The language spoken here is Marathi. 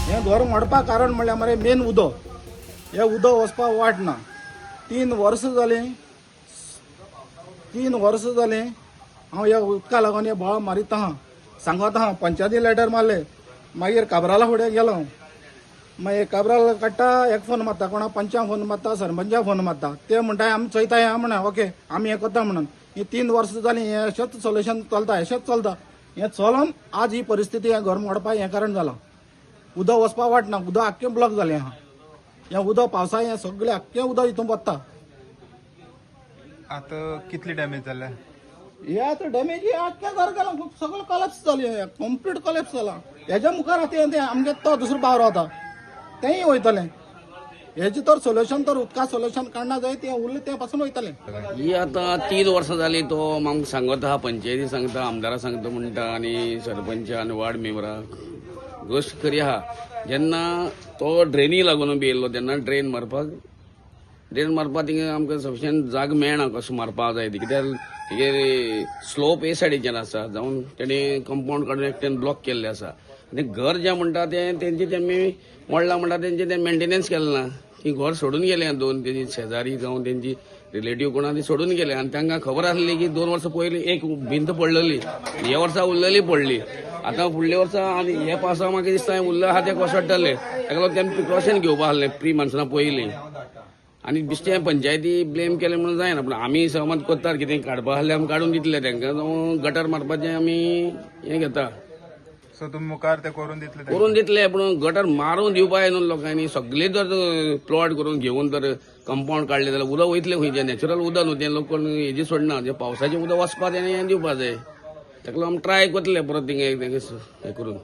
हें घर मोडपा कारण म्हणल्यार मरे मेन उदक. हें उदक वचपाक वाट ना. 3 वर्सां जालीं हांव ह्या उदका लागून हे बोळ मारीत आहा, सांगत आहा. पंचायती लेटर मारले, मागीर काबराला फुडें गेलो. मागीर काबराल काडटा, एक फोन मारता, कोणा पंचाक फोन मारता, सरपंचाक फोन मारता. ते म्हणटा आमी चोयताय हा म्हणा. ओके, आमी हें करता म्हणून. ही 3 वर्सां जालीं हें अशेंच सोल्युशन चलता, अशेंच चलता. हें चलोन आज ही परिस्थिती हें घर मोडपाक हें कारण जालां. उदक वचपाक वाट ना, उदक आख्खें ब्लॉक जालें आहा. हें उदक पावसा हें सगळें आख्खें उदक हितून वता. आता कितली डॅमेज जाल्या? हे आतां डॅमेज हे आख्खें घर गेलां, सगळें कॉलेप्स जालें, कंप्लीट कॉलेप्स जाला. हेज्या मुखार तें आमगे तो दुसरो पावर वता, तेंय वयतलें. हेजें तर सोल्युशन तर उदका सोल्युशन काडना जाय, तें उरलें ते पासून वयतलें. ही आता 3 वर्सां जाली तो आमकां सांगत आहा, पंचायती सांगता, आमदारा सांगता म्हणटा आनी सरपंच आनी वार्ड मेंबराक गोश्ट खरी आहा. जेन्ना तो ड्रेनी लागून बी येयल्लो तेन्ना ड्रेन मारपाक थिंगा आमकां सफिशियंट जाग मेळना कशें मारपाक जाय ती. कित्याक हेगे स्लोप हे सायडीच्यान आसा, जावन तेणी कंपाऊंड काडून एकट्यान ब्लॉक केल्लें आसा. आनी घर जें म्हणटा तें तेमी मोडलां म्हणटा तेंचें तें मेंटेनन्स केलें ना. ती घर सोडून गेले, 2 तेजी शेजारी जावं तेंची रिलेटिव्ह कोणा ती सोडून गेले. आनी तांकां खबर आसली की 2 वर्सां पयलीं एक भिंत पडलेली, हे वर्सा उरलेली पडली. आतां फुडल्या वर्सा आनी हे पावसा म्हाका दिसता उरलें आहा तें कोसळटलें. ताका लागून तेमी प्रिकॉशन घेवपा आहलें प्री मान्सुना पयलीं. आनी बिश्टें पंचायती ब्लेम केलें म्हणून जायना, पूण आमी सहमत करतात. कितें काडपा आहलें आमी काडून दितले तांकां, जावं गटर मारपाचें आमी हें घेता. सो तुमी मुखार ते करून दितले? दितले, पूण गटर मारून दिवपाक न्हू लोकांनी. सगळे जर प्लॉट करून घेवन तर कंपाऊंड काडले जाल्यार उदक वयतलें खंयचें? नॅचरल उदक न्हू तें, लोक हेजी सोडना. जें पावसाचें उदक वचपा तें हें दिवपा जाय. ताका लागून आमी ट्राय करतले परत थिंगा हें करून.